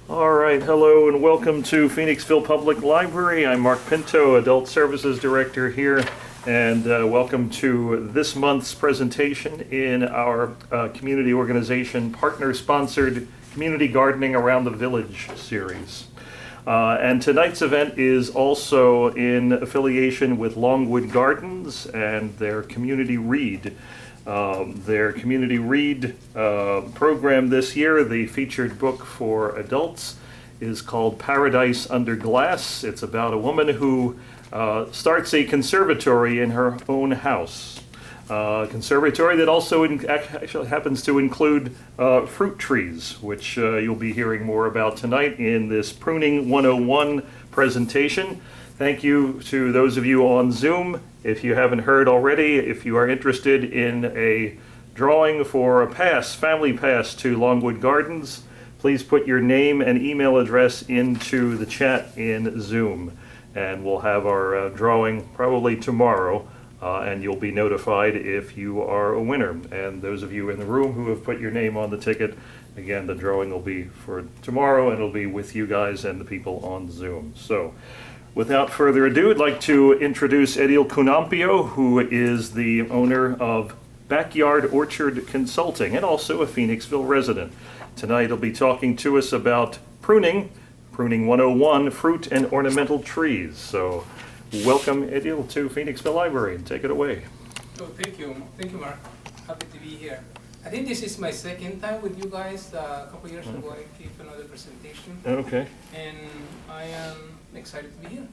All right, hello and welcome to Phoenixville Public Library. I'm Mark Pinto, Adult Services Director here, and welcome to this month's presentation in our community organization partner-sponsored Community Gardening Around the Village series. And tonight's event is also in affiliation with Longwood Gardens and their Community Read. Their Community Read program this year, the featured book for adults, is called Paradise Under Glass. It's about a woman who starts a conservatory in her own house. A conservatory that also actually happens to include fruit trees, which you'll be hearing more about tonight in this Pruning 101 presentation. Thank you to those of you on Zoom. If you haven't heard already, if you are interested in a drawing for a family pass to Longwood Gardens, please put your name and email address into the chat in Zoom. And we'll have our drawing probably tomorrow, and you'll be notified if you are a winner. And those of you in the room who have put your name on the ticket, again, the drawing will be for tomorrow, and it'll be with you guys and the people on Zoom. So, without further ado, I'd like to introduce Edil Cunampio, who is the owner of Backyard Orchard Consulting and also a Phoenixville resident. Tonight he'll be talking to us about Pruning 101, fruit and ornamental trees. So welcome, Edil, to Phoenixville Library, and take it away. Oh, thank you, Mark. Happy to be here. I think this is my second time with you guys. A couple years ago I gave another presentation. Okay. And I am excited to be here.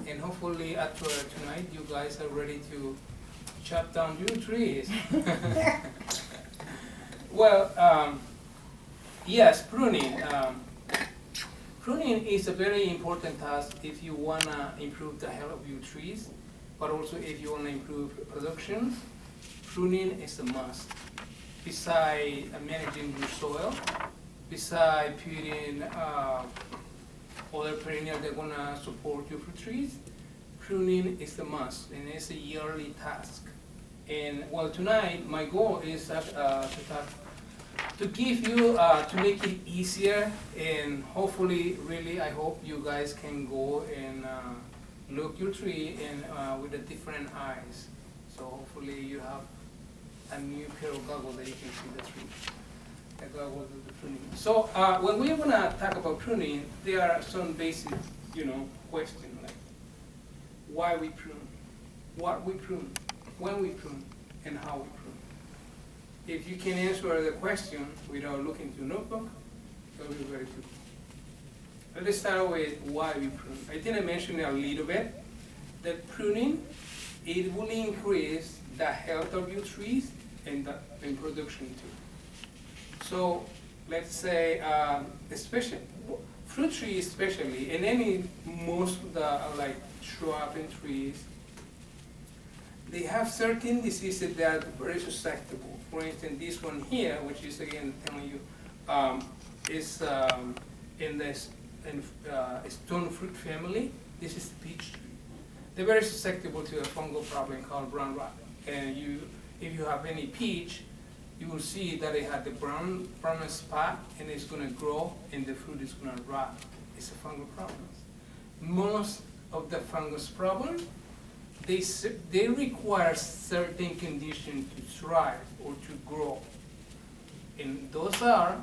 And hopefully after tonight you guys are ready to chop down your trees. Well, yes, pruning. Pruning is a very important task if you want to improve the health of your trees, but also if you want to improve production. Pruning is a must. Besides managing your soil, besides putting other perennials that are going to support your fruit trees, pruning is the must, and it's a yearly task. And well, tonight my goal is to give you, to make it easier, and hopefully, really, I hope you guys can go and look your tree and with a different eyes. So hopefully you have a new pair of goggles that you can see the tree. The goggles of the pruning. So when we're gonna talk about pruning, there are some basic, questions like why we prune, what we prune, when we prune, and how we prune. If you can answer the question without looking to a notebook, that'll be very good. Let's start with why we prune. I think I mentioned a little bit that pruning, it will increase the health of your trees and production too. So let's say, especially fruit trees, especially, and most of the like shrub and trees, they have certain diseases that are very susceptible. For instance, this one here, which is again telling you, is in this stone fruit family. This is the peach tree. They're very susceptible to a fungal problem called brown rot. And if you have any peach, you will see that it had the brown spot, and it's going to grow, and the fruit is going to rot. It's a fungal problem. Most of the fungus problems, they require certain conditions to thrive or to grow. And those are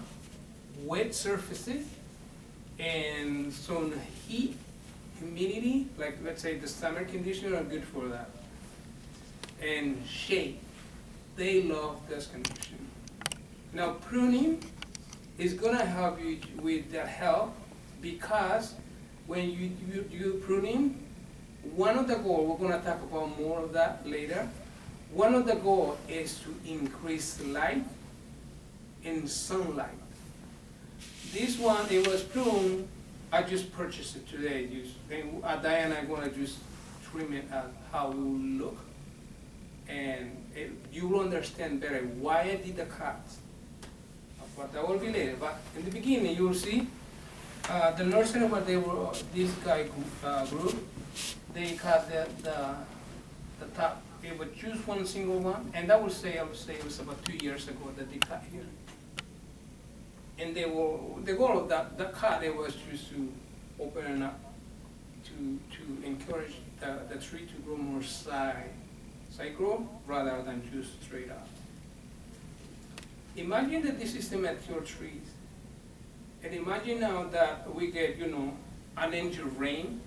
wet surfaces and some heat, humidity, like let's say the summer conditions are good for that. And shade, they love this condition. Now pruning is gonna help you with that help, because when you do pruning, one of the goals, we're gonna talk about more of that later, one of the goals is to increase light and sunlight. This one, it was pruned, I just purchased it today. And Diana and I are gonna just trim it at how it will look. And you will understand better why I did the cuts. But that will be later. But in the beginning, you will see the nursery where this guy grew, they cut the top. It would choose one single one, and I would say it was about 2 years ago that they cut here. And the goal of that cut, it was just to open it up, to encourage the tree to grow more side growth rather than just straight up. Imagine that this is the mature trees. And imagine now that we get, an inch of rain,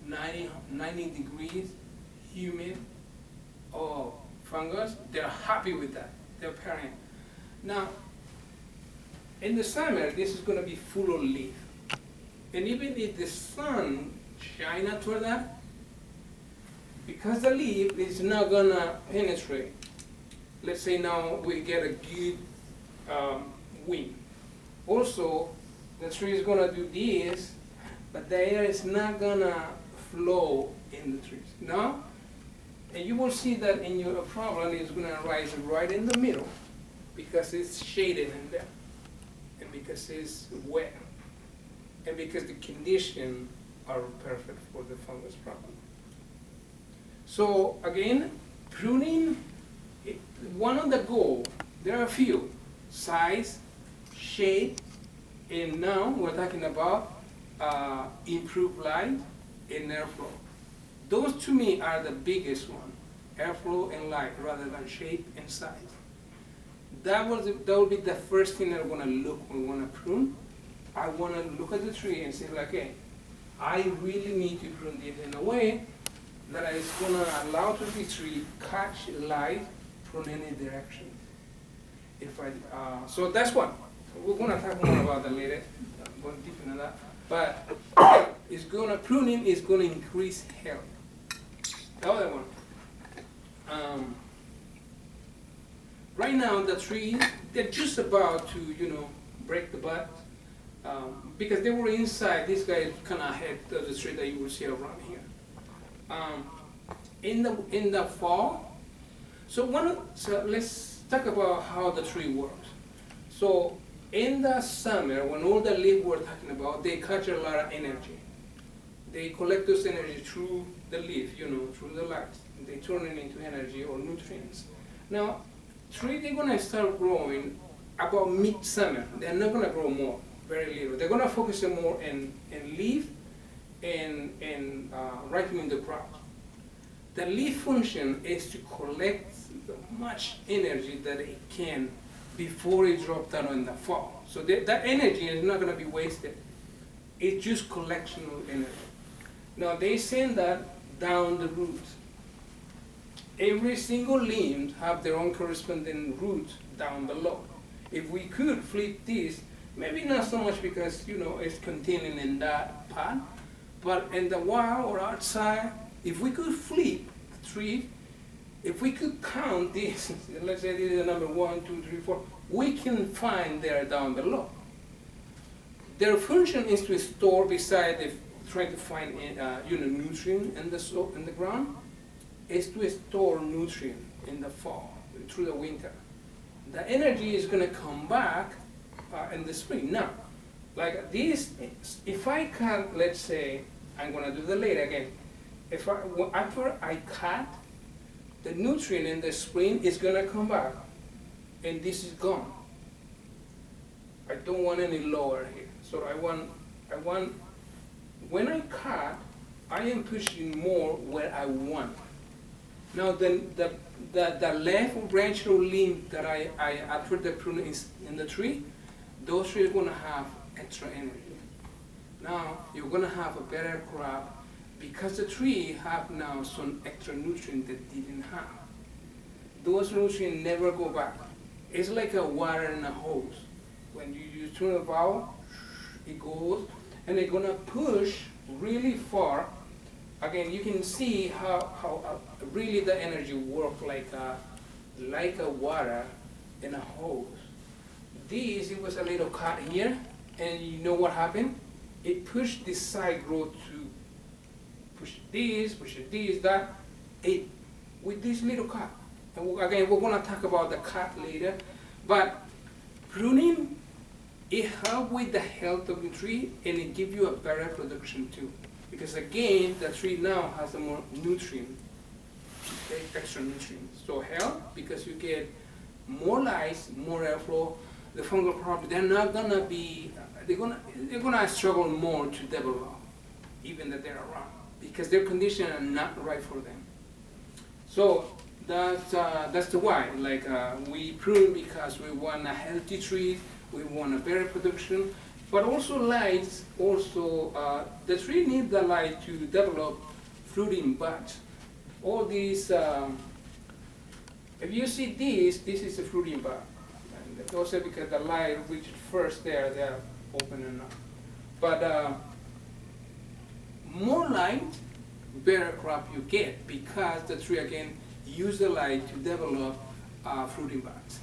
90 degrees, humid, or fungus. They're happy with that. They're pairing. Now, in the summer, this is going to be full of leaf. And even if the sun shines toward that, because the leaf is not going to penetrate. Let's say now we get a good wind. Also, the tree is going to do this, but the air is not going to flow in the trees. Now, and you will see that in your problem is going to rise right in the middle because it's shaded in there, and because it's wet, and because the conditions are perfect for the fungus problem. So again, pruning, one of the goals, there are a few: size, shape, and now we're talking about improved light and airflow. Those to me are the biggest one: airflow and light, rather than shape and size. That will be the first thing that I'm going to look when we want to prune. I want to look at the tree and say, like, hey, I really need to prune it in a way that is going to allow the tree catch light from any direction. So that's one. We're going to talk more about that later, going deeper into that. But pruning is going to increase health. The other one. Right now, the trees, they're just about to, break the bud. Because they were inside, this guy kind of had the tree that you will see around here. In the fall, so let's talk about how the tree works. So in the summer, when all the leaves we're talking about, they catch a lot of energy. They collect this energy through the leaf, through the light. They turn it into energy or nutrients. Now, trees, they're going to start growing about mid-summer. They're not going to grow more, very little. They're going to focus more in leaf and right in the crop. The leaf function is to collect much energy that it can before it drops down in the fall. So that energy is not going to be wasted. It's just collection of energy. Now they send that down the roots. Every single limb have their own corresponding roots down below. If we could flip this, maybe not so much because it's contained in that pot, but in the wild or outside, if we could flip the tree, if we could count this, let's say this is the number 1, 2, 3, 4, we can find there down below. Their function is to store beside the trying to find nutrient in the soil, in the ground, is to store nutrient in the fall through the winter. The energy is going to come back in the spring. Now, like this, if I cut, let's say, I'm going to do the later again. After I cut, the nutrient in the spring is going to come back, and this is gone. I don't want any lower here. So I want, when I cut, I am pushing more where I want. Now the left branch or limb that I after the pruning is in the tree, those trees are going to have extra energy. Now you're going to have a better crop because the tree have now some extra nutrient that didn't have. Those nutrients never go back. It's like a water in a hose. When you turn a valve, it goes, and it's going to push really far. Again, you can see how really the energy works like a water in a hose. It was a little cut here, and you know what happened? It pushed this side growth to push this, that, with this little cut. And again, we're going to talk about the cut later, but pruning, it helps with the health of the tree, and it gives you a better production too. Because again, the tree now has a more nutrient, extra nutrients. So help because you get more light, more airflow, the fungal problem, they're not gonna be, they're gonna struggle more to develop, even that they're around, because their conditions are not right for them. So that's the why. Like we prune because we want a healthy tree, we want a better production, but also lights. Also, the tree needs the light to develop fruiting buds. All these, if you see this is a fruiting bud. And also because the light reaches first there, they're opening up. But more light, better crop you get, because the tree again use the light to develop fruiting buds.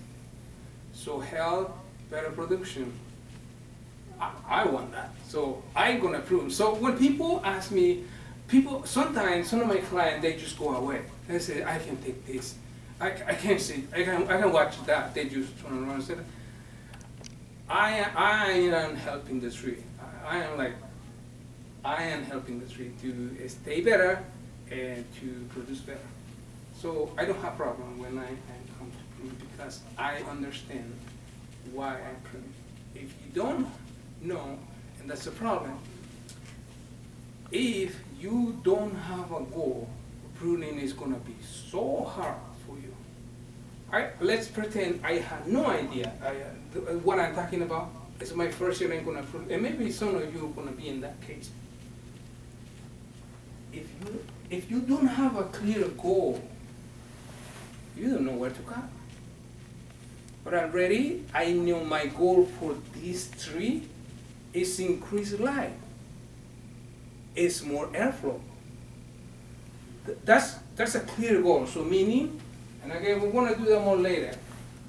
So health, better production. I want that, so I'm gonna prune. So when people ask me, sometimes some of my clients, they just go away. They say, I can take this. I can't see. I can watch that. They just turn around and say, I am helping the tree. I am helping the tree to stay better and to produce better. So I don't have problem when I come to prune, because I understand why I prune. If you don't know, and that's the problem, if you don't have a goal, pruning is gonna be so hard for you. Let's pretend I have no idea what I'm talking about. It's my first year I'm gonna prune, and maybe some of you are gonna be in that case. If you don't have a clear goal, you don't know where to cut. But already I know my goal for this tree is increased light. It's more airflow. That's a clear goal. So meaning, and again we're gonna do that more later.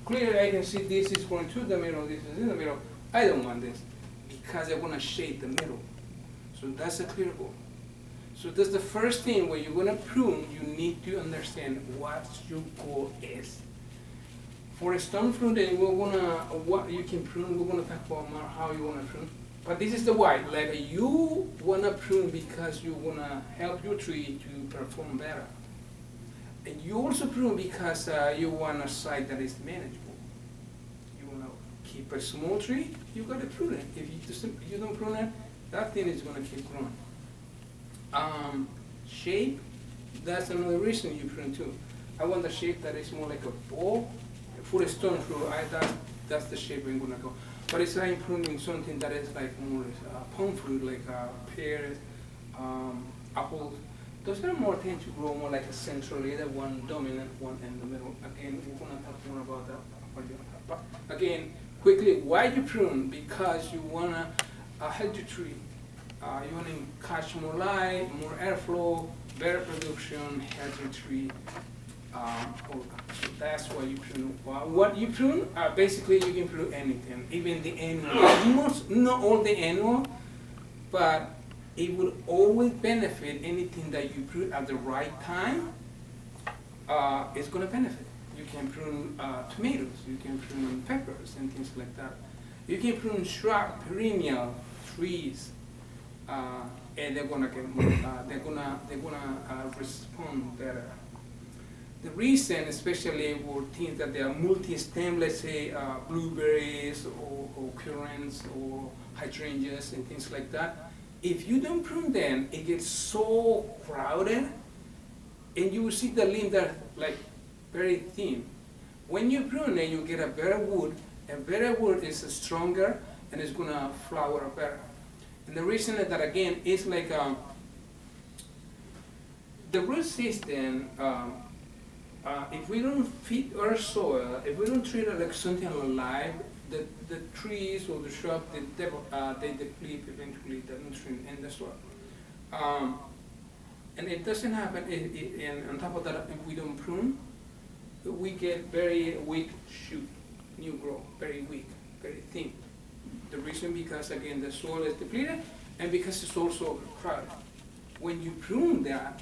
Clearly I can see this is going to the middle, this is in the middle. I don't want this, because I wanna shade the middle. So that's a clear goal. So that's the first thing. When you're gonna prune, you need to understand what your goal is. For a stone pruning, what you can prune, we're gonna talk about more how you wanna prune. But this is the why. Like you wanna prune because you wanna help your tree to perform better. And you also prune because you want a site that is manageable. You wanna keep a small tree, you gotta prune it. If you don't prune it, that thing is gonna keep growing. Shape, that's another reason you prune too. I want a shape that is more like a ball. For a stone fruit, that's the shape I'm gonna go. But it's like pruning something that is like more palm fruit, like pears, apples. Those are more tend to grow more like a centrally, the one dominant, one in the middle. Again, we're gonna talk more about that. But again, quickly, why you prune? Because you wanna help your tree. You want to catch more light, more airflow, better production, healthy tree. So that's why you prune. What you prune, basically you can prune anything, even the animal. Not all the animal, but it will always benefit anything that you prune at the right time. It's going to benefit. You can prune tomatoes, you can prune peppers and things like that. You can prune shrub, perennial trees. And they're gonna get more, they're gonna respond better. The reason, especially for things that they are multi-stem, let's say blueberries or currants or hydrangeas and things like that, if you don't prune them, it gets so crowded, and you will see the limbs that are like very thin. When you prune it, you get a better wood. A better wood is stronger and it's gonna flower better. And the reason is that again, it's like the root system, if we don't feed our soil, if we don't treat it like something alive, the trees or the shrub, they deplete eventually the nutrient in the soil. And it doesn't happen, and on top of that, if we don't prune, we get very weak shoot, new growth, very weak, very thin. The reason because again the soil is depleted and because it's also crowded. When you prune that,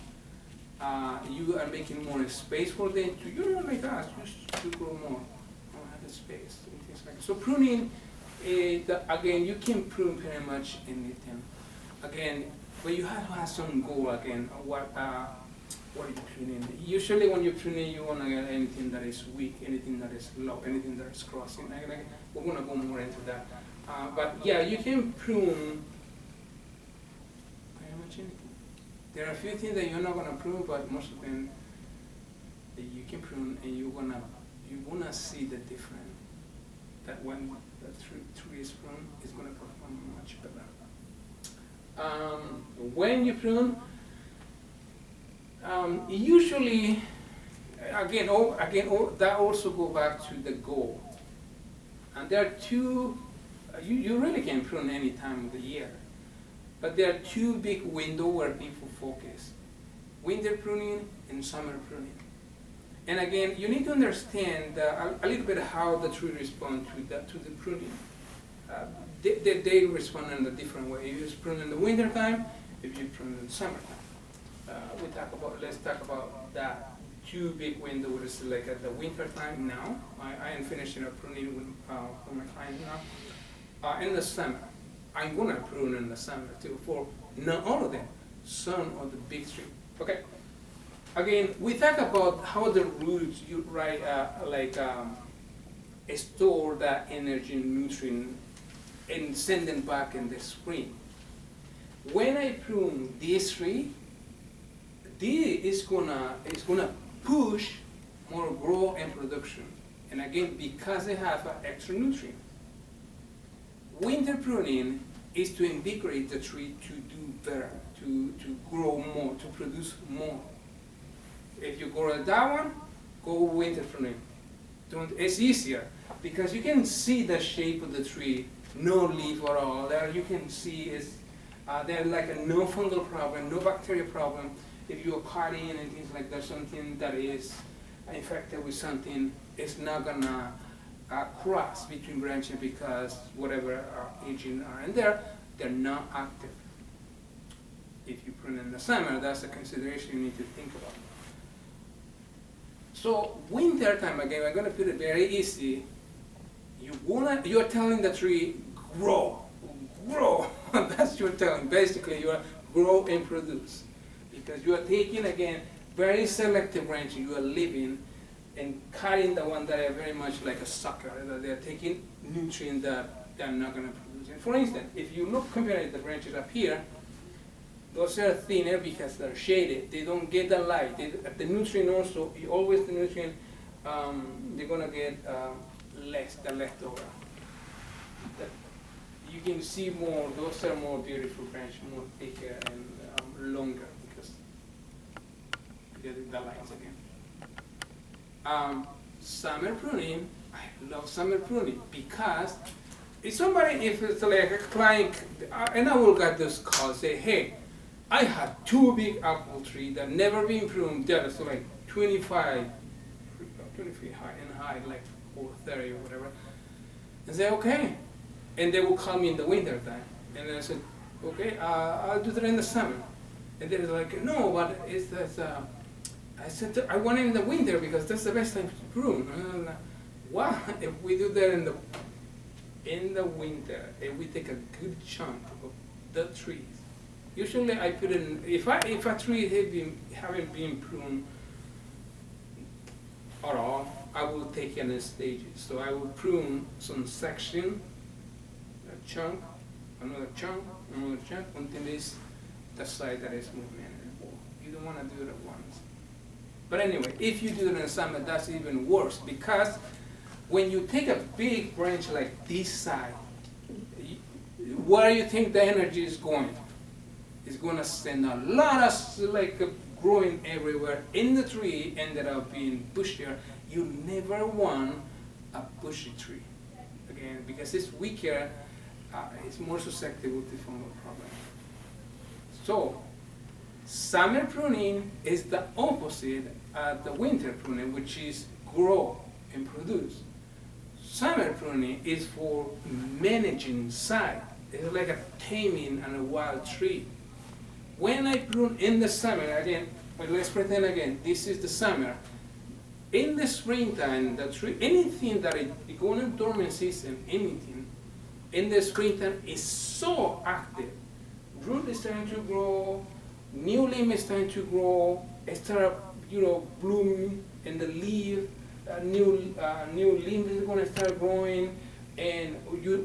you are making more space for them to, you know, like us, just to grow more, have the space and things like that. So pruning, again, you can prune pretty much anything. Again, but you have to have some goal again. what are you pruning? Usually when you're pruning, you want to get anything that is weak, anything that is low, anything that is crossing. We're going to go more into that. But yeah, you can prune pretty much anything. There are a few things that you're not going to prune, but most of them that you can prune, and you're gonna see the difference. That when the tree is pruned, it's gonna perform much better. When you prune, usually, again, that also go back to the goal. And there are two. You really can prune any time of the year, but there are two big windows where people focus: winter pruning and summer pruning. And again, you need to understand a little bit how the tree responds to the pruning. They respond in a different way. If you prune in the winter time, if you prune in the summertime. Let's talk about that two big windows, like at the winter time now. I am finishing a pruning with for my client now. In the summer, I'm gonna prune in the summer too, for not all of them, some of the big trees. Okay. Again, we talk about how the roots store that energy and nutrient and send them back in the spring. When I prune this tree, this is gonna push more growth and production. And again, because they have extra nutrient. Winter pruning is to invigorate the tree to do better, to grow more, to produce more. If you go to that one, go winter pruning. It's easier because you can see the shape of the tree, no leaf at all. There you can see there's like a no fungal problem, no bacteria problem. If you're cutting and things like that, something that is infected with something, it's not gonna cross between branches because whatever agents are in there, they're not active. If you prune in the summer, that's a consideration you need to think about. So winter time, again, I'm going to put it very easy. You're telling the tree, grow. That's you're telling. Basically, you are grow and produce. Because you are taking, again, very selective branches. You are leaving and cutting the one that are very much like a sucker. That they're taking nutrients that they're not going to produce. And for instance, if you look, compare the branches up here, those are thinner because they're shaded. They don't get the light. The nutrient also, always the nutrient, they're gonna get less, the leftover. You can see more, those are more beautiful branches, more thicker and longer because the lights again. Summer pruning, I love summer pruning because if it's like a client, and I will get this call, say, hey, I had two big apple trees that never been pruned. They're so like 25 feet high, like or 30 or whatever. And say, okay. And they will call me in the winter time. And I said, okay, I'll do that in the summer. And they're like, no, but it's that. I said, I want it in the winter because that's the best time to prune. And well, if we do that in the winter, if we take a good chunk of the trees. Usually I put in, if a tree haven't been pruned at all, I will take it in stages. So I will prune some section, a chunk, another chunk, until it's the side that is more manageable. You don't want to do it at once. But anyway, if you do it in the summer, that's even worse because when you take a big branch like this side, where you think the energy is going? It's going to send a lot of growing everywhere in the tree, ended up being bushier. You never want a bushy tree, again, because it's weaker, it's more susceptible to fungal problems. So, summer pruning is the opposite of the winter pruning, which is grow and produce. Summer pruning is for managing side. It's like a taming on a wild tree. When I prune in the summer, again, let's pretend again, this is the summer. In the springtime, the tree, anything that is going in dormant season, anything, in the springtime is so active. Root is starting to grow, new limb is starting to grow, start, blooming, and the leaf, new leaf is gonna start growing, and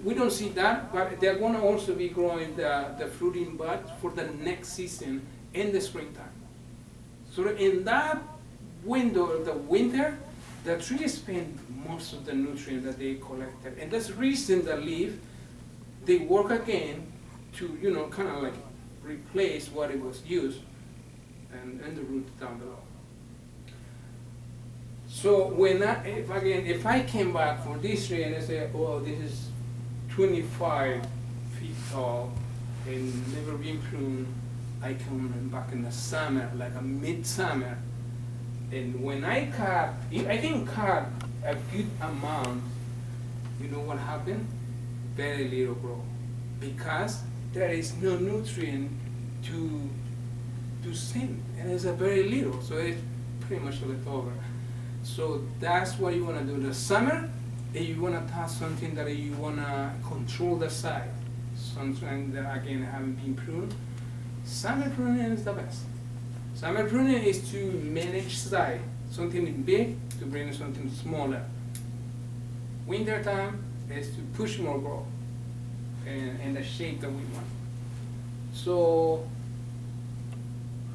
we don't see that, but they're gonna also be growing the fruiting buds for the next season in the springtime. So in that window of the winter, the trees spend most of the nutrients that they collected, and that's the reason the leaf, they work again to, kind of like replace what it was used, and the roots down below. So if I came back for this tree and I say, oh, this is 25 feet tall and never been pruned, I come back in the summer, like a midsummer, and when I cut, I can cut a good amount. You know what happened? Very little grow, because there is no nutrient to send, and it's a very little, so it's pretty much left over. So that's what you want to do in the summer. If you want to touch something that you want to control the size, something that again haven't been pruned, summer pruning is the best. Summer pruning is to manage size, something big to bring something smaller. Winter time is to push more growth and the shape that we want. So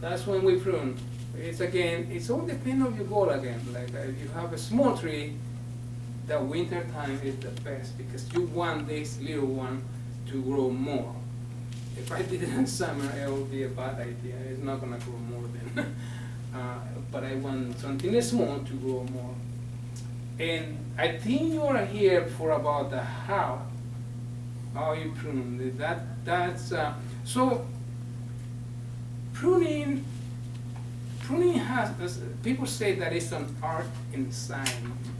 that's when we prune. It's all depends on your goal again. Like if you have a small tree, the winter time is the best because you want this little one to grow more. If I did it in summer, it would be a bad idea. It's not gonna grow more then. But I want something small to grow more. And I think you are here for about the how you prune. That's so pruning has, people say that it's an art and science,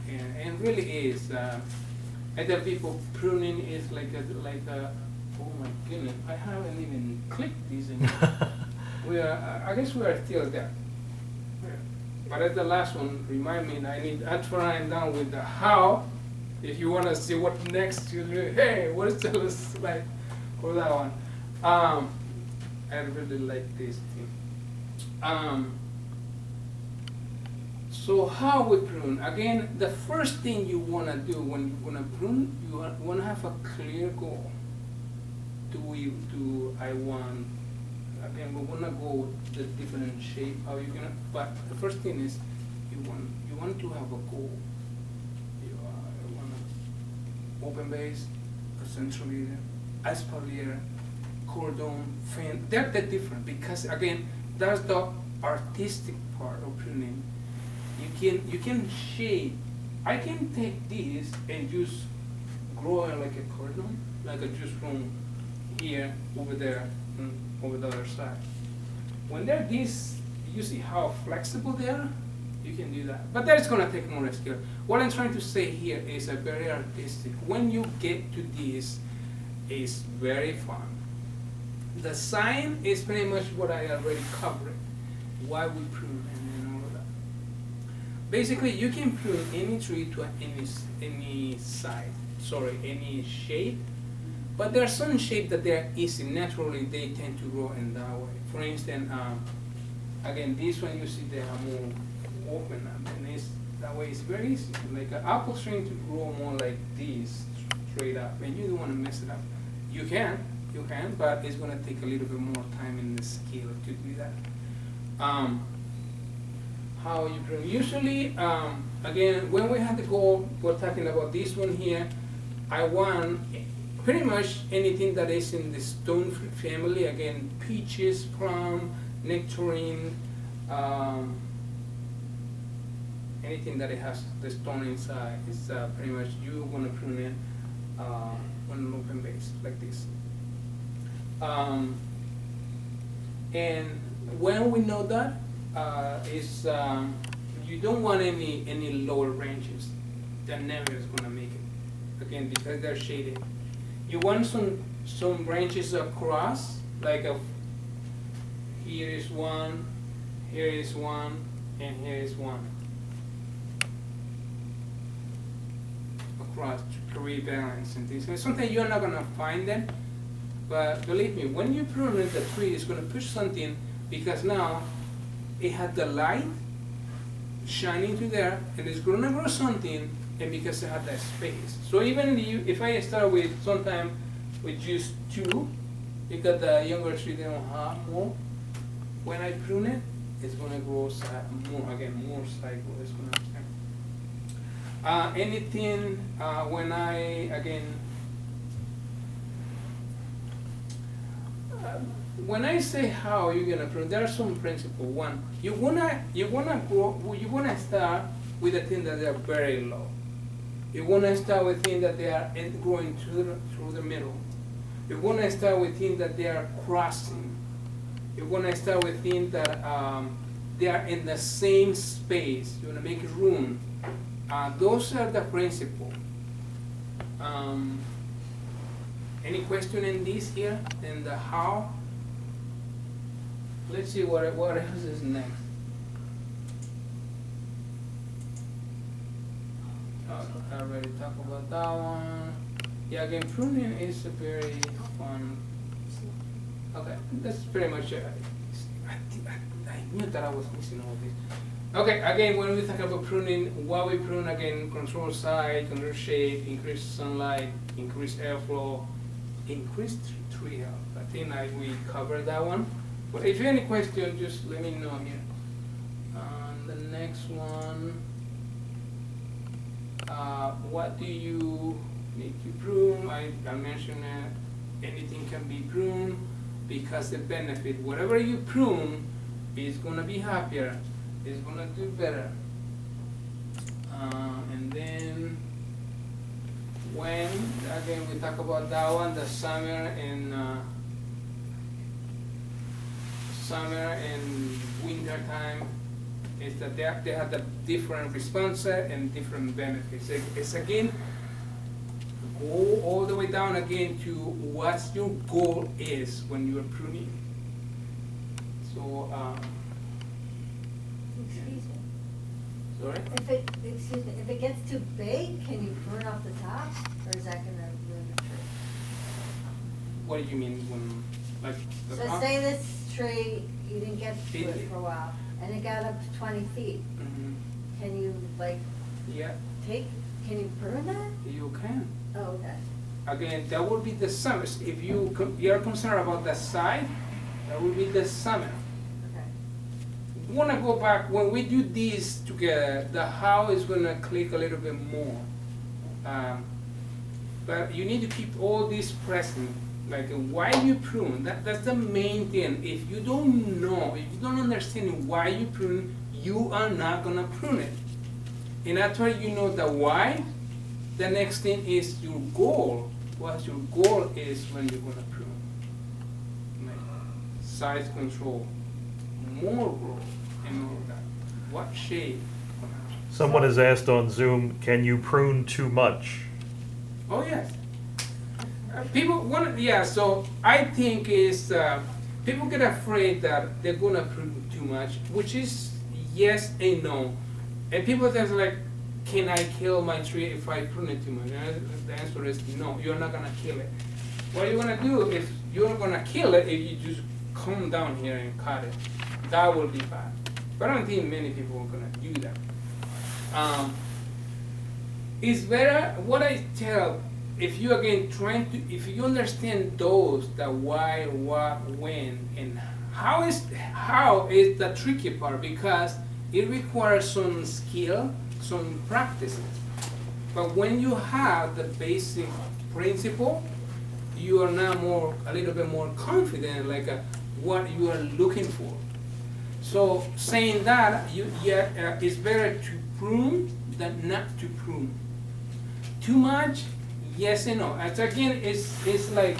and really is. I tell people pruning is like a oh my goodness, I haven't even clicked these in. I guess we are still there. Yeah. But at the last one, remind me, I'm trying down with the how. If you want to see what next, you do, hey, what is the like for that one? I really like this thing. So how we prune? Again, the first thing you want to do when you want to prune, you want to have a clear goal. Again, we want to go the different shape, how you're gonna, but the first thing is you want to have a goal. You want to open base, essentially, espalier, cordon, fan. They're different because again, that's the artistic part of pruning. You can shape. I can take this and just grow it like a cordon, like a just from here over there and over the other side. When they're this, you see how flexible they are. You can do that, but that's gonna take more skill. What I'm trying to say here is a very artistic. When you get to this, it's very fun. The sign is pretty much what I already covered. Why we prune and all of that. Basically, you can prune any tree to any size. Any shape. But there are some shapes that they're easy. Naturally, they tend to grow in that way. For instance, again, this one you see they are more open, and that way it's very easy. Like an apple tree to grow more like this, straight up, and you don't want to mess it up. You can, but it's going to take a little bit more time and the skill to do that. How you prune? Usually, again, when we have the goal, we're talking about this one here. I want pretty much anything that is in the stone fruit family. Again, peaches, plum, nectarine, anything that it has the stone inside. It's pretty much you want to prune it on an open base like this. And when we know that, you don't want any lower branches. That never is going to make it. Again, because they're shaded. You want some branches across, like here is one, here is one, and here is one. Across to create balance and things. And sometimes you're not gonna find them, but believe me, when you prune it, the tree is gonna push something because now it has the light shining through there, and it's gonna grow something, and because it has that space. So even if I start with sometime with just 2, because the younger tree they don't have more, when I prune it, it's gonna grow more cycle. It's gonna anything when when I say how you're gonna prune, there are some principles. One, you wanna start with the things that they are very low. You wanna start with things that they are growing through the middle. You wanna start with things that they are crossing. You wanna start with things that they are in the same space. You wanna make room. Those are the principles. Any question in this here? And the how? Let's see what else is next. I already talked about that one. Yeah, again, pruning is a very fun. Okay, that's pretty much it. I knew that I was missing all this. Okay, again, when we talk about pruning, what we prune, again, control size, control shape, increase sunlight, increase airflow, increase tree health. I think we covered that one. But if you have any questions, just let me know here. The next one, what do you need to prune? I mentioned anything can be pruned because the benefit, whatever you prune, is going to be happier, is going to do better. And then when, again, we talk about that one, the summer and winter time, is that they have the different responses and different benefits. It's again, go all the way down again to what your goal is when you are pruning. So, Excuse me. sorry? If it gets too big, can you prune off the top, or is that gonna ruin the tree? What do you mean when, like, the So top? say this tree, you didn't get to It- it for a while, and it got up to 20 feet. Mhm. Can you, Yeah, can you prune that? you can. Oh, okay. Again, that will be the summer. If you're concerned about the side, that will be the summer. Okay. You wanna go back, when we do these together, the how is gonna click a little bit more. But you need to keep all this present, like why you prune, that's the main thing. If you don't know, if you don't understand why you prune, you are not gonna prune it. And after you know the why, the next thing is your goal. What your goal is when you're gonna prune. Like size control, more growth, and all that. What shape? Someone has asked on Zoom, can you prune too much? Oh, yes. So I think is, people get afraid that they're gonna prune too much, which is yes and no. And people think like, can I kill my tree if I prune it too much? And the answer is no, you're not gonna kill it. What you're gonna do, if you're gonna kill it, if you just come down here and cut it, that will be bad. But I don't think many people are gonna do that. It's better, what I tell, if you again if you understand those, the why, what, when, and how is the tricky part, because it requires some skill, some practice. But when you have the basic principle, you are now a little bit more confident, like what you are looking for. So saying that, it's better to prune than not to prune. Too much, yes and no. And again, it's like,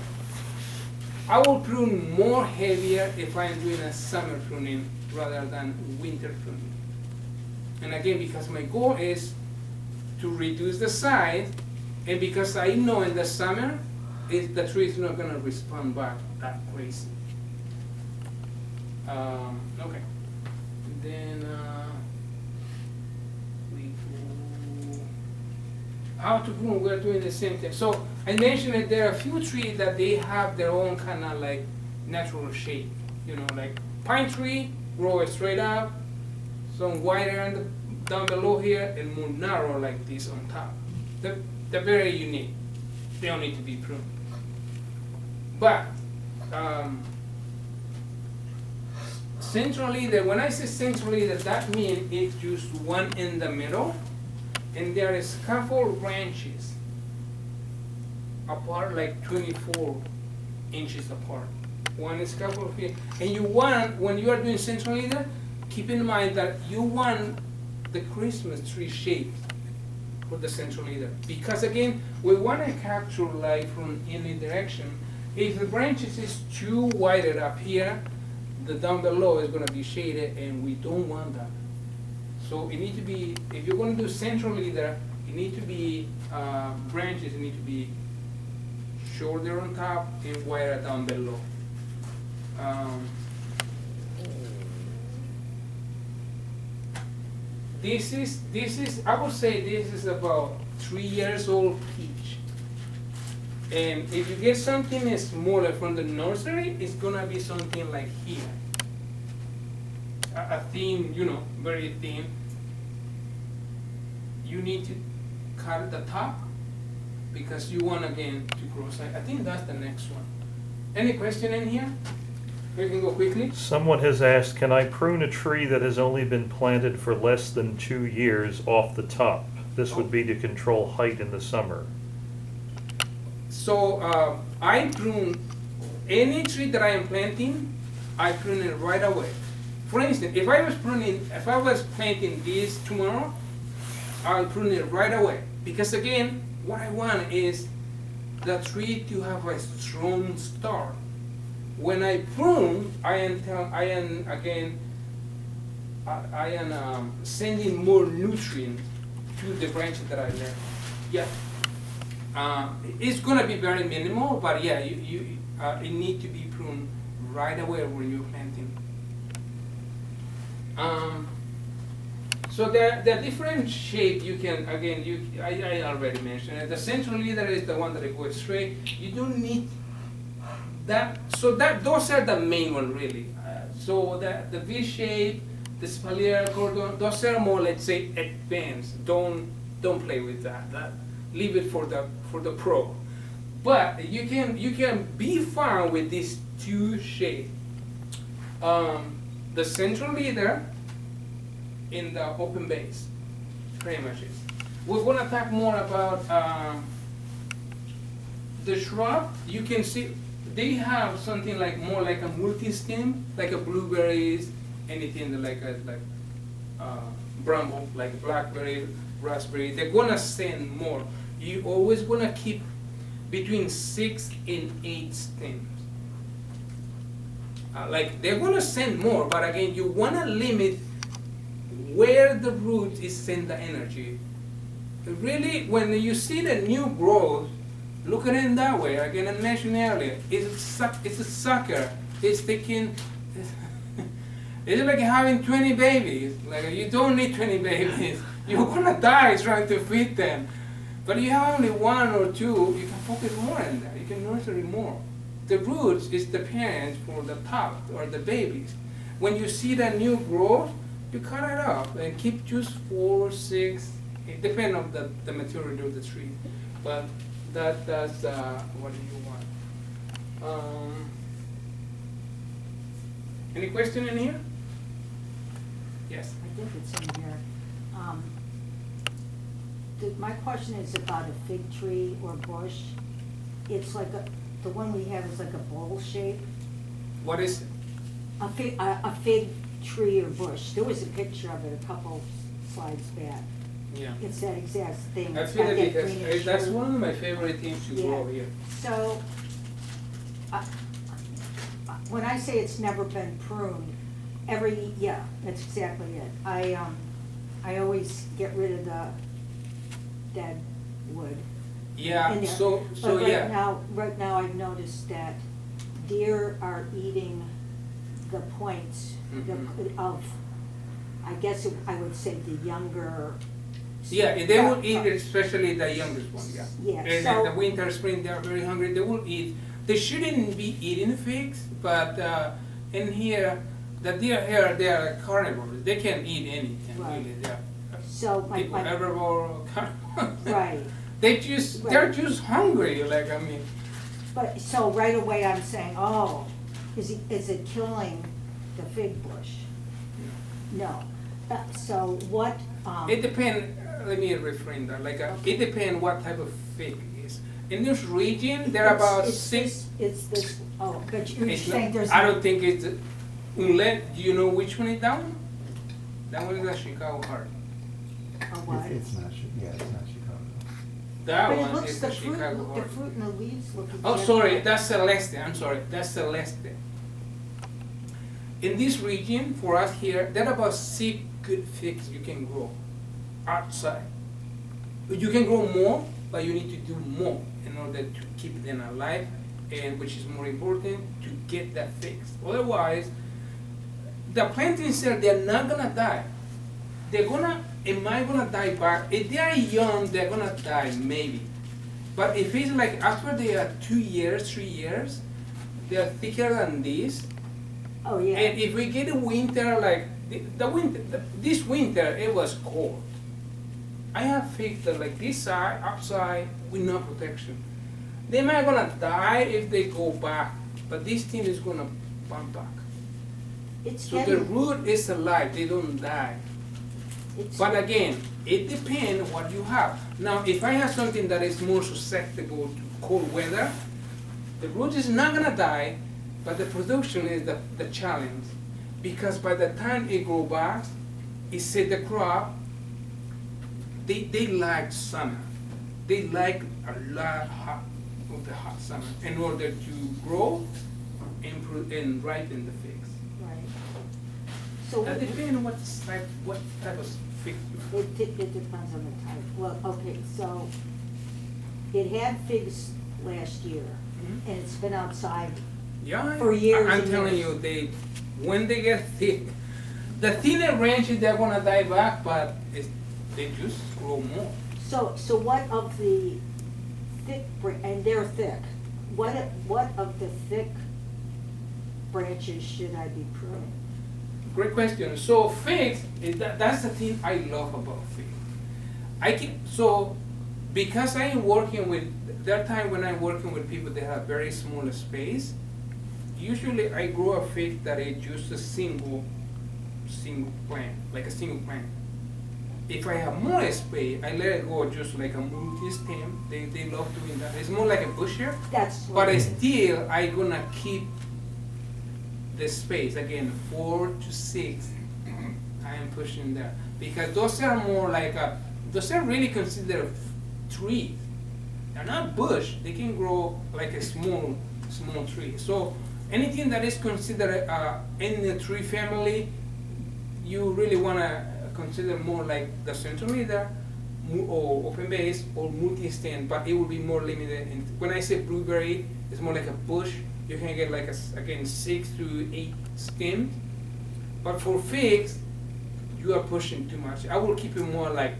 I will prune more heavier if I'm doing a summer pruning rather than winter pruning. And again, because my goal is to reduce the size, and because I know in the summer, the tree is not gonna respond back that crazy. Okay. Then we go. How to prune? We're doing the same thing. So I mentioned that there are a few trees that they have their own kind of like natural shape. You know, like pine tree grow straight up, some wider down below here, and more narrow like this on top. They're very unique. They don't need to be pruned. But central leader, when I say central leader, that means it's just one in the middle, and there is scaffold branches apart, like 24 inches apart. One is scaffold here, and you want, when you are doing central leader, keep in mind that you want the Christmas tree shape for the central leader, because again, we want to capture light from any direction. If the branches is too wider up here, the down below is going to be shaded, and we don't want that. So it needs to be, if you're going to do central leader, it needs to be branches, it need to be shorter on top and wider down below. This is, I would say this is about 3 years old peach. And if you get something smaller from the nursery, it's gonna be something like here. A thin, you know, very thin. You need to cut the top because you want again to grow. I think that's the next one. Any question in here? We can go quickly. Someone has asked, can I prune a tree that has only been planted for less than 2 years off the top? This would be to control height in the summer. So I prune any tree that I am planting, I prune it right away. For instance, if I was planting this tomorrow, I'll prune it right away. Because again, what I want is the tree to have a strong start. When I prune, I am sending more nutrients to the branches that I left. Yeah, it's gonna be very minimal, but yeah, it need to be pruned right away when you're planting. So the different shape you can, again, I already mentioned it. The central leader is the one that goes straight. You don't need that. So those are the main one really. So the V shape, the spalier cordon, those are more, let's say, advanced. Don't play with that. Leave it for the pro. But you can be fine with these two shapes. The central leader in the open base, pretty much is. We're gonna talk more about the shrub. You can see they have something like more like a multi-stem, like a blueberries, anything like bramble, like blackberry, raspberry. They're gonna send more. You always gonna keep between 6 and 8 stems. Like they're gonna send more, but again, you wanna limit where the root is send the energy. Really, when you see the new growth, look at it that way. Again, I mentioned earlier, it's a sucker. It's taking, it's like having 20 babies. Like you don't need 20 babies. You're gonna die trying to feed them. But you have only 1 or 2, you can focus more on that. You can nurture it more. The roots is the parents for the top or the babies. When you see the new growth, you cut it off and keep just 4, 6. It depends on the maturity of the tree. But that's what do you want? Any question in here? Yes. I think it's in here. My question is about a fig tree or bush. It's like the one we have is like a bowl shape. What is it? A fig tree or bush. There was a picture of it a couple slides back. Yeah. It's that exact thing. I It's feel got like that greenish that's root. one of my favorite things to grow here. So, when I say it's never been pruned, yeah, that's exactly it. I always get rid of the dead wood. Yeah. in there. So But yeah. right now I've noticed that deer are eating the points of, I guess I would say the younger. Yeah, they will eat it, especially the youngest one. Yeah. Yeah, And in so- the winter, spring, they are very hungry. They will eat. They shouldn't be eating figs, but in here The deer here, they are carnivores. They can eat anything, Right. really. They are So people herbivore. right, They're just hungry. Like I mean, but, so right away I'm saying, oh, is it killing the fig bush? No. So what, it depends. Let me reframe that. Like it depends what type of fig it is. In this region, there are about it's six. this, oh, but you're It's saying not, there's. I don't think it's. Unless, do you know which one is that one? That one is the Chicago heart. Oh, what? It's not, yeah, it's not Chicago. That But it one looks, is the the fruit, Chicago the heart. fruit and the leaves look. Oh, exactly sorry, like- that's Celeste. I'm sorry, that's Celeste. In this region, for us here, there are about 6 good figs you can grow outside. You can grow more, but you need to do more in order to keep them alive, and which is more important, to get that fixed. Otherwise, the plantings there, they're not gonna die. Am I gonna die back? If they are young, they're gonna die, maybe. But if it's like after they are 2 years, 3 years, they are thicker than this. Oh, yeah. And if we get a winter, like this winter, it was cold. I have figs that like this side, outside, with no protection. They might gonna die if they go back, but this thing is gonna bounce back. It's So the getting, root is alive, they don't die. it's, But again, it depends what you have. Now, if I have something that is more susceptible to cold weather, the root is not gonna die, but the production is the challenge. Because by the time it grows back, it set the crop, they like summer. They like a lot of the hot summer in order to grow and ripen the figs. right. So That it, depends on what type of fig you have. it depends on the type. Well, okay, so it had figs last year, Mhm. and it's been outside. Yeah, For years I'm and telling years. you, when they get thick, the thinner branches they're gonna die back, but they just grow more. So what of the thick, and they're thick, what of the thick branches should I be pruning? Great question. So figs, that's the thing I love about figs. Because I am working with, that time when I'm working with people that have very small space, usually I grow a fig that is just a single plant, like a single plant. If I have more space, I let it go just like a multi-stem. They love doing that. It's more like a bush here, That's. but still I gonna keep the space, again, 4 to 6. I am pushing there because those are more like those are really considered trees. They're not bush. They can grow like a small tree. So anything that is considered in the tree family, you really wanna consider more like the centimeter or open base or multi-stem, but it will be more limited. When I say blueberry, it's more like a bush. You can get like again 6 to 8 stems. But for figs, you are pushing too much. I will keep it more like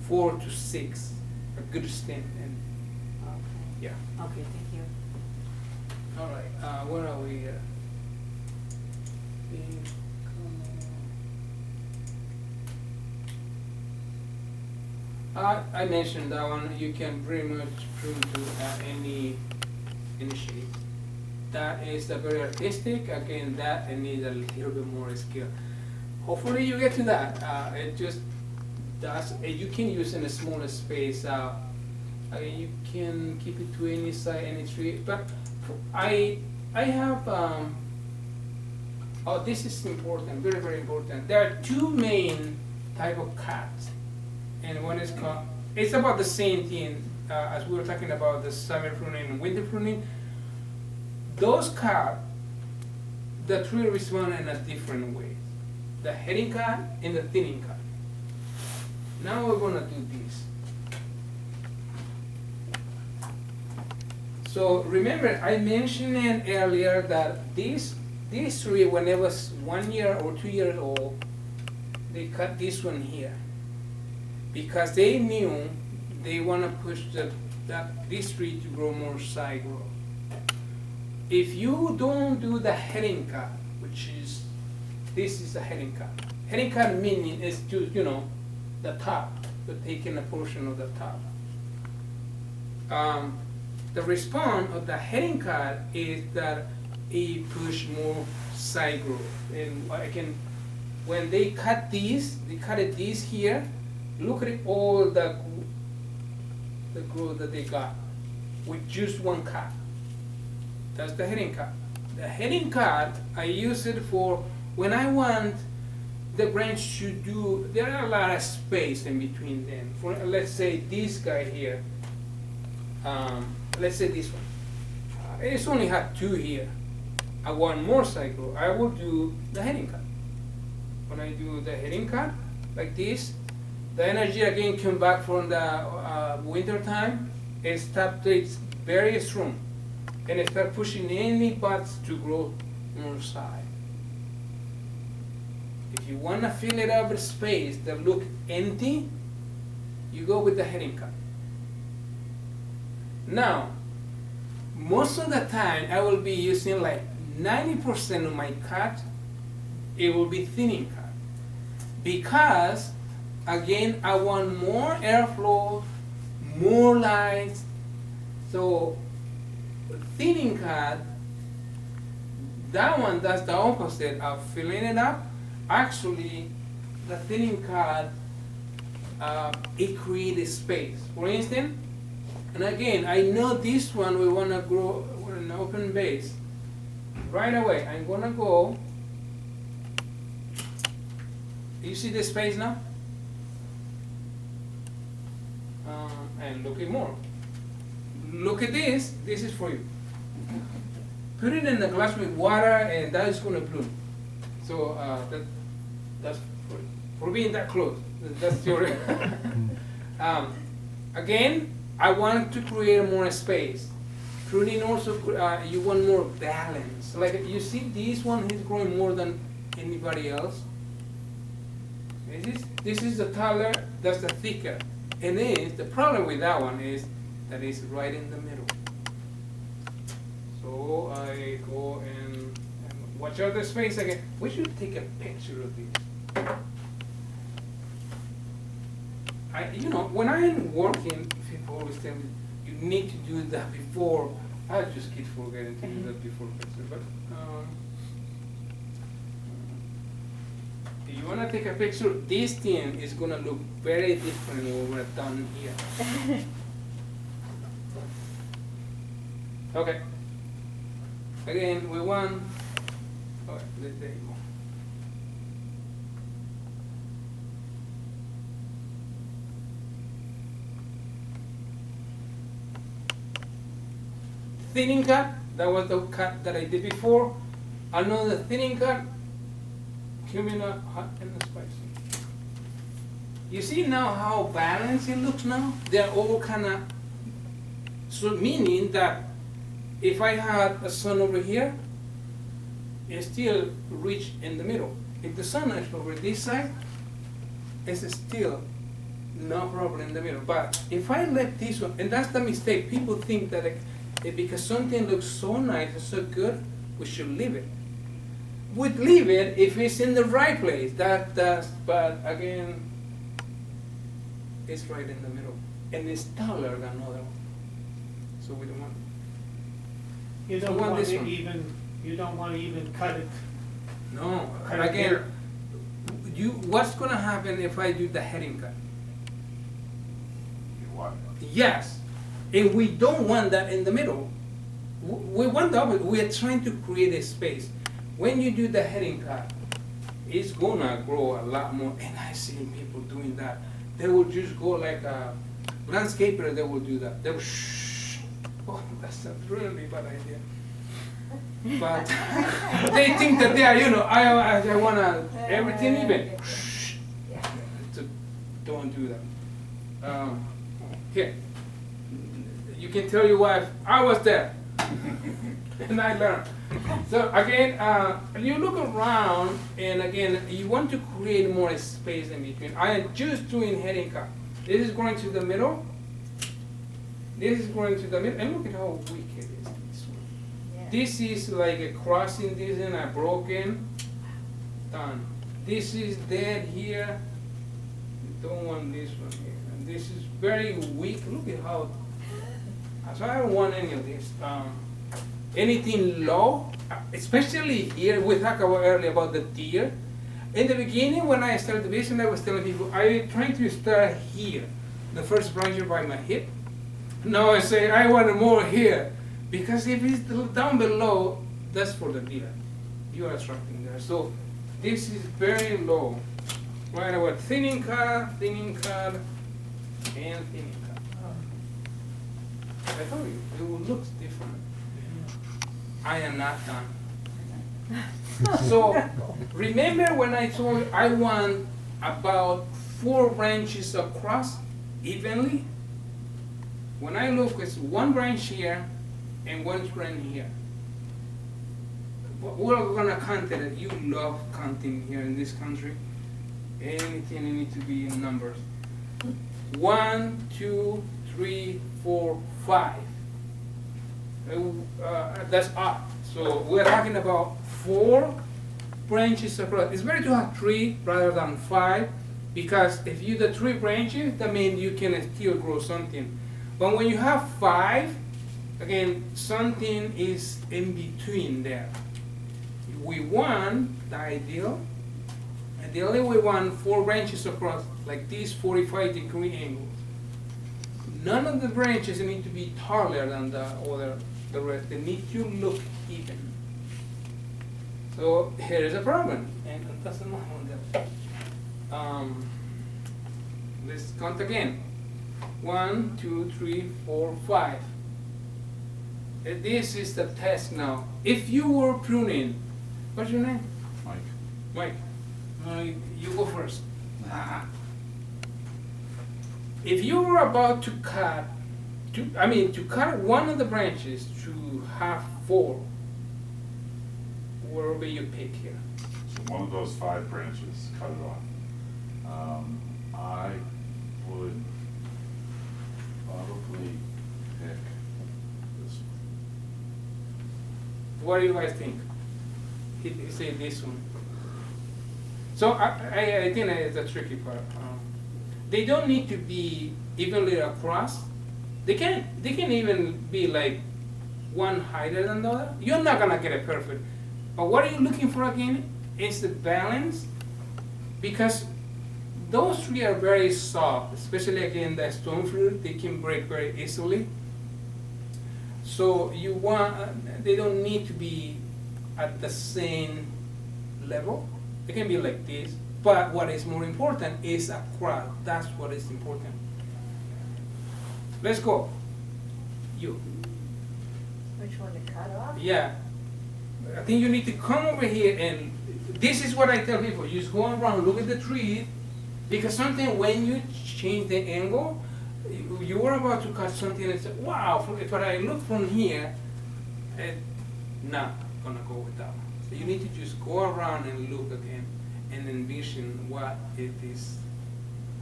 4 to 6, a good stem. And Okay, yeah. okay, thank you. All right. Where are we? I mentioned that one. You can pretty much prune to any shape. That is very artistic. Again, that it needs a little bit more skill. Hopefully, you get to that. It just does. You can use in a smaller space. You can keep it to any side, any tree. But I have. Oh, this is important. Very, very important. There are 2 main type of cuts. And one is called, it's about the same thing as we were talking about the summer pruning and winter pruning. Those cut, the tree respond in a different way. The heading cut and the thinning cut. Now we're gonna do this. So remember, I mentioned earlier that this tree, when it was 1 year or 2 years old, they cut this one here. Because they knew they want to push this tree to grow more side growth. If you don't do the heading cut, which is This is a heading cut. Heading cut meaning is to, the top, to taking a portion of the top. The response of the heading cut is that it push more side growth. And when they cut these, they cut it these here, look at all the growth that they got with just one cut. That's the heading cut. The heading cut, I use it for when I want the branch to do, there are a lot of space in between them. For, let's say this guy here, let's say this one. It's only have two here. I want more side growth. I will do the heading cut. When I do the heading cut, like this, the energy again come back from the winter time. It's very strong, and it start pushing any buds to grow more side. If you want to fill it up with space that look empty, you go with the heading cut. Now, most of the time I will be using like 90% of my cut, it will be thinning cut. Because, again, I want more airflow, more light. So, thinning cut, that one does the opposite of filling it up. Actually, the thinning cut, it creates space. For instance, and again, I know this one we want to grow with an open base. Right away, I'm going to go. You see the space now? And look at more. Look at this. This is for you. Put it in the glass with water, and that is going to bloom. So that's for being that close. That's your. Again, I want to create more space. Pruning also, you want more balance. Like you see, this one is growing more than anybody else. This is the taller, that's the thicker. And then the problem with that one is that it's right in the middle. So I go and watch out the space again. We should take a picture of this. When I'm working, people always tell me, you need to do that before. I just keep forgetting to do that before picture. But if you want to take a picture, this thing is going to look very different when we're done here. Okay. Again, we want. Okay, there you go. Thinning cut, that was the cut that I did before. Another thinning cut, coming up hot and spicy. You see now how balanced it looks now? They're all kind of, so meaning that if I had a sun over here, it's still rich in the middle. If the sun is over this side, it's still no problem in the middle. But if I let this one, and that's the mistake, people think that because something looks so nice and so good, we should leave it. We'd leave it if it's in the right place. But again, it's right in the middle, and it's taller than another one. So we don't want it. You don't want want this to one. you don't want to even cut it. No, Cut it again, here. what's gonna happen if I do the heading cut? You want it. Yes, and we don't want that in the middle. We want the opposite. We are trying to create a space. When you do the heading cut, it's gonna grow a lot more. And I've seen people doing that. They will just go like a landscaper. They will do that. They will shh. Oh, that's a really bad idea. But they think that they are, I wanna everything even. Shh. Don't do that. Here. You can tell your wife, I was there, and I learned. So again, you look around, and again, you want to create more space in between. I am just doing heading cut. This is going to the middle. This is going to the middle, and look at how weak it is. This one. Yeah. This is like a crossing this and a broken. done. This is dead here. You don't want this one here. And this is very weak. Look at how. So I don't want any of this. Anything low, especially here, we talked about earlier about the deer. In the beginning, when I started the business, I was telling people, I'm trying to start here, the first branch by my hip. Now I say, I want more here. Because if it's down below, that's for the deer. You are attracting there. So this is very low. Right about thinning cut, and thinning cut. I told you, it will look different. I am not done. So remember when I told you I want about 4 branches across evenly? When I look, it's 1 branch here and 1 branch here. We're gonna count it. You love counting here in this country. Anything you need to be in numbers. 1, 2, 3, 4, 5. That's odd. So we're talking about 4 branches across. It's better to have 3 rather than 5, because if you do 3 branches, that means you can still grow something. But when you have 5, again, something is in between there. We want the ideally we want 4 branches across, like these 45-degree angles. None of the branches need to be taller than the rest. They need to look even. So here is a problem, and it doesn't matter. Let's count again. 1, 2, 3, 4, 5. This is the test now. If you were pruning, what's your name? Mike. Mike. You go first. If you were about to cut, to cut one of the branches to have 4, wherever you pick here. So one of those 5 branches, cut it off. I would probably pick this one. What do you guys think? He say this one. So I think it's a tricky part. They don't need to be evenly across. They can even be like one higher than the other. You're not gonna get it perfect. But what are you looking for again? It's the balance, because those 3 are very soft, especially again the stone fruit. They can break very easily. So you want, they don't need to be at the same level. They can be like this, but what is more important is across. That's what is important. Let's go. You. Which one to cut off? Yeah. I think you need to come over here, and this is what I tell people. You just go around, look at the tree, because something when you change the angle, you were about to cut something and say, wow, if I look from here, it's not gonna go with that one. So you need to just go around and look again and envision what it is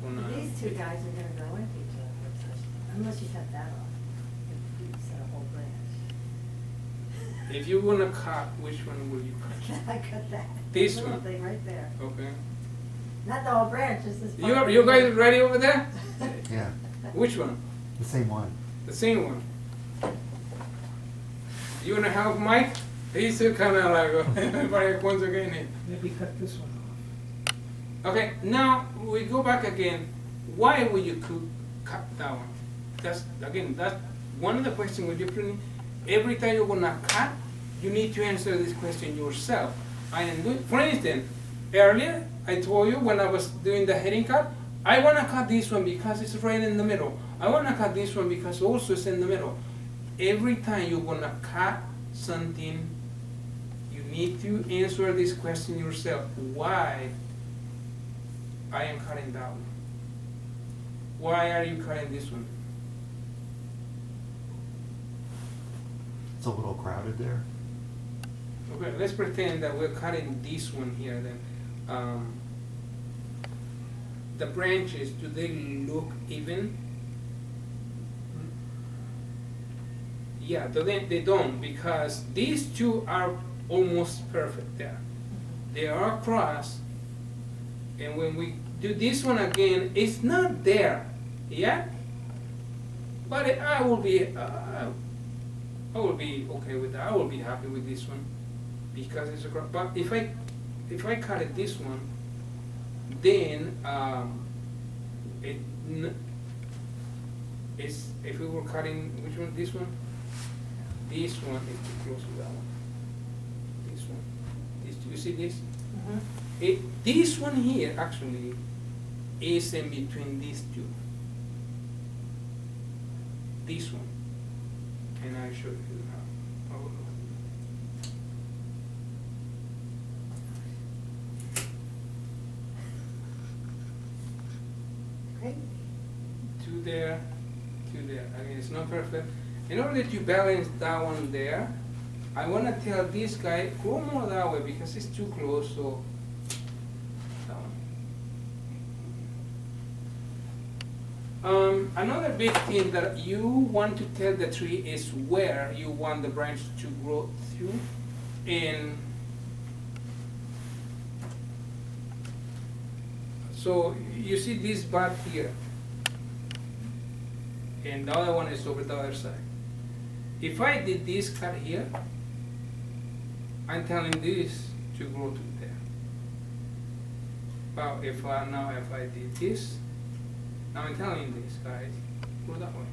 gonna. These 2 guys are gonna go with each other, unless you cut that off. If you set a whole branch. If you wanna cut, which one will you cut? I cut that. This little one? thing right there. Okay. Not the whole branch, just this You part. you guys ready over there? Yeah, Which one? the same one. The same one. You wanna help Mike? He's kind of like para cuando again. Maybe cut this one off. Okay, now we go back again. Why would you cut that one? That's one of the questions when you're pruning. Every time you're gonna cut, you need to answer this question yourself. I am doing. For instance, earlier I told you when I was doing the heading cut, I wanna cut this one because it's right in the middle. I wanna cut this one because also it's in the middle. Every time you're gonna cut something, you need to answer this question yourself. Why I am cutting that one? Why are you cutting this one? It's a little crowded there. Okay, let's pretend that we're cutting this one here then. The branches, do they look even? Yeah, they don't, because these 2 are almost perfect there. they are crossed, and when we do this one again, it's not there yet, but I will be okay with that. I will be happy with this one because it's a cross. But if I cut it this one, then it's, if we were cutting, which one? This one? This one is too close to that one. This one. This, do you see this? This one here actually is in between these two. This one. And I show you how. Great. Two there, two there. I mean, it's not perfect. In order to balance that one there, I want to tell this guy, go more that way because it's too close, so that one. Another big thing that you want to tell the tree is where you want the branch to grow through. And so you see this bud here, and the other one is over the other side. If I did this cut here, I'm telling this to grow to there. But if I did this, now I'm telling this guys, go that way.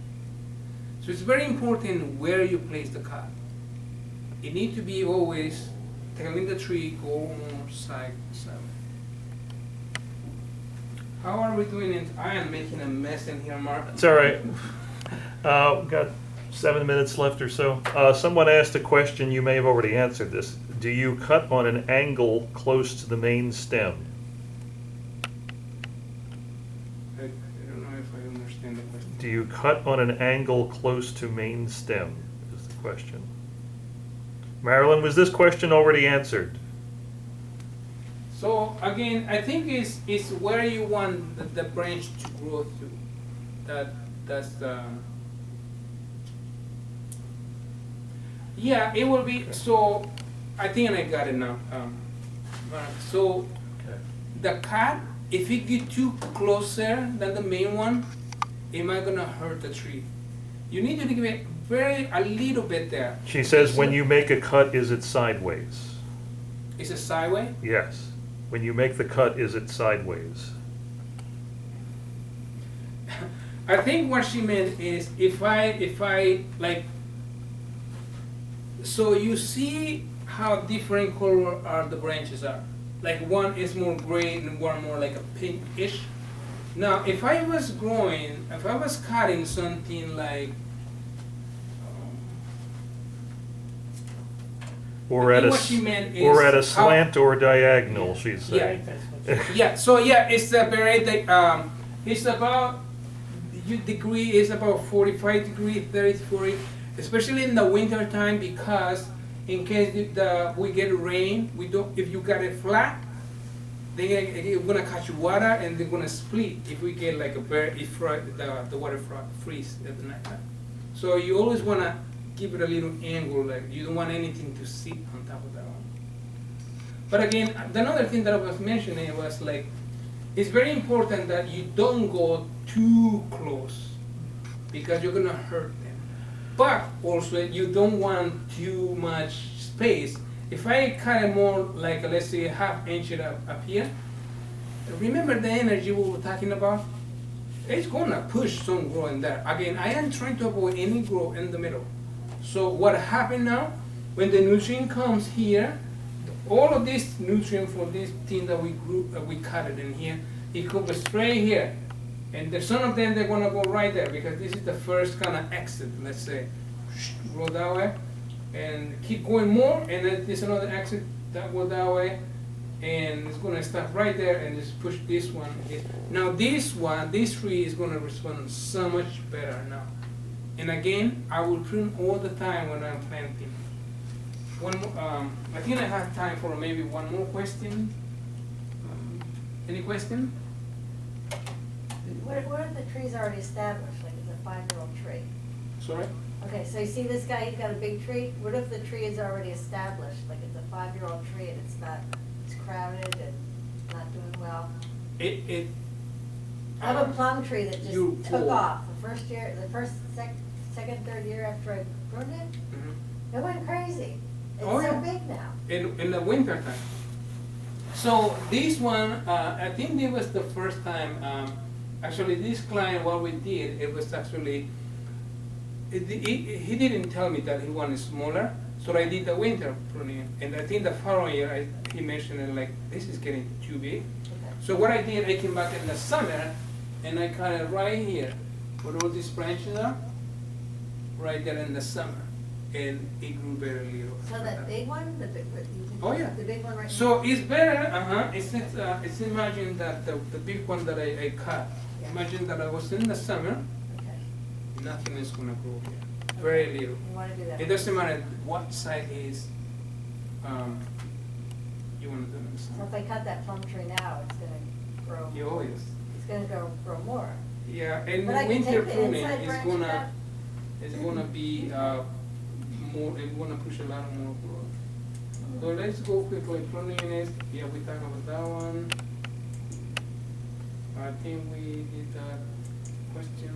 So it's very important where you place the cut. It needs to be always telling the tree go more side to side. How are we doing it? I am making a mess in here, Mark. It's all right. Got 7 minutes left or so. Someone asked a question, you may have already answered this. Do you cut on an angle close to the main stem? I don't know if I understand the question. Do you cut on an angle close to main stem, is the question. Marilyn, was this question already answered? So again, I think it's where you want the branch to grow through. That's the. Yeah, it will be. So I think I got it now. So Okay. the cut, if it get too closer than the main one, it might gonna hurt the tree. You need to give it a little bit there. She says when you make a cut, is it sideways? Is it sideways? Yes. When you make the cut, is it sideways? I think what she meant is if I like, so you see how different color are the branches are. Like one is more gray and one more like a pinkish. Now if I was cutting something like Or I at think a, what she meant is or at a how- slant or diagonal, she's saying. yeah, so yeah, it's a very it's about degree is about 45 degrees, 30 to 40, especially in the winter time because in case we get rain, we don't. If you got it flat, then it's gonna catch water and they're gonna split. If we get like the water freeze at the night time. So you always wanna give it a little angle, like you don't want anything to sit on top of that one. But again, another thing that I was mentioning was like, it's very important that you don't go too close because you're gonna hurt them. But also you don't want too much space. If I cut it more like, let's say, ½ inch up here, remember the energy we were talking about? It's gonna push some growth in there. Again, I am trying to avoid any growth in the middle. So what happened now, when the nutrient comes here, all of this nutrient for this thing that we cut it in here, it comes straight here. And some of them, they're gonna go right there because this is the first kind of exit, let's say. Go that way, and keep going more, and then there's another exit that go that way, and it's gonna stop right there and just push this one. Now this tree is gonna respond so much better now. And again, I will prune all the time when I'm planting. One more, I think I have time for maybe one more question. Any question? What if the tree's already established, like it's a 5-year-old tree? Sorry? Okay, so you see this guy, he's got a big tree. What if the tree is already established, like it's a 5-year-old tree and it's crowded? it. I have a plum tree that just You took pull. off. The first year, second, third year after I pruned it, Mhm. it went crazy. It's Oh, so yeah. big now. In the winter time. So this one, I think it was the first time, actually this client, what we did, it was actually, he didn't tell me that he wanted smaller, so I did the winter pruning. And I think the following year, he mentioned it like, this is getting too big. Okay. So what I did, I came back in the summer, and I cut it right here, where all these branches are, right there in the summer, and it grew very little. So that big one, the big, Oh, yeah. the big one right now? So it's better, it's imagine that the big one that I cut, Yeah. imagine that I was in the summer, Okay. nothing is gonna grow here, very little. You wanna do that? It doesn't matter what side is, you wanna do in the So summer. if I cut that plum tree now, it's gonna grow. You always, It's gonna grow more. yeah, and But I can winter take the pruning inside is branches gonna, out? it's gonna be, more, it's gonna push a lot more growth. So let's go quickly, pruning is, yeah, we talked about that one. I think we did that question.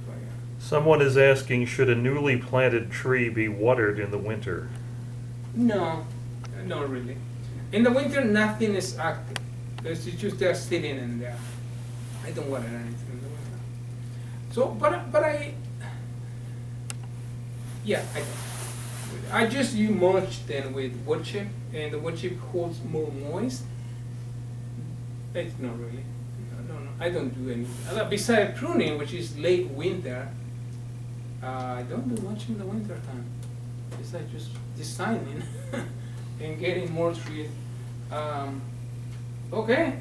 Oh, yeah. Someone is asking, should a newly planted tree be watered in the winter? No, not really. In the winter, nothing is active. It's just they're sitting in there. I don't water anything in the winter. So, but I, yeah, I just use mulch then with wood chip, and the wood chip holds more moist. It's not really. No, I don't do any. Besides pruning, which is late winter, I don't do much in the winter time. Besides just designing and getting more trees. Okay.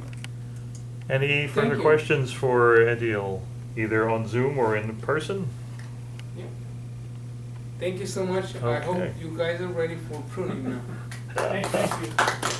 Any Thank further you. questions for Edil, either on Zoom or in person? Yeah. Thank you so much. I hope Okay. you guys are ready for pruning now. Thank you.